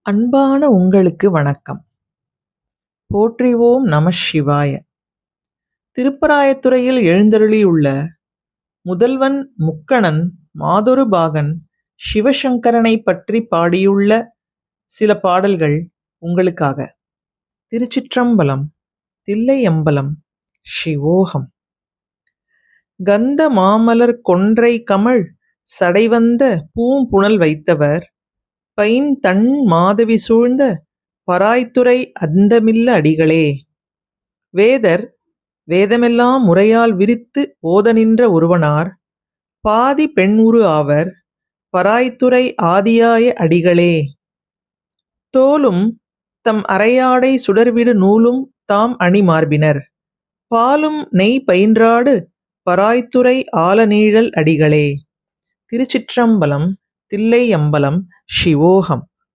அன்பான உங்களுக்கு வணக்கம். போற்றிவோம் நம சிவாய. திருப்பராயத்துறையில் எழுந்தருளியுள்ள முதல்வன் முக்கணன் மாதொரு பாகன் சிவசங்கரனைப் பற்றி பாடியுள்ள சில பாடல்கள் உங்களுக்காக. திருச்சிற்றம்பலம், தில்லையம்பலம், சிவோகம். கந்த மாமலர் கொன்றை கமழ் சடைவந்த பூம்புனல் வைத்தவர் பைன் தண் மாதவி சூழ்ந்த பராய்த்துறை அந்தமில்ல அடிகளே. வேதர் வேதமெல்லாம் முறையால் விரித்து ஓத நின்ற ஒருவனார் பாதி பெண் உரு ஆவர் பராய்த்துறை ஆதியாய அடிகளே. தோலும் தம் அரையாடை சுடர்விடு நூலும் தாம் அணி மார்பினர் பாலும் நெய் பயின்றாடு பராய்த்துறை ஆலநீழல் அடிகளே. திருச்சிற்றம்பலம், தில்லையம்பலம், சிவோகம்.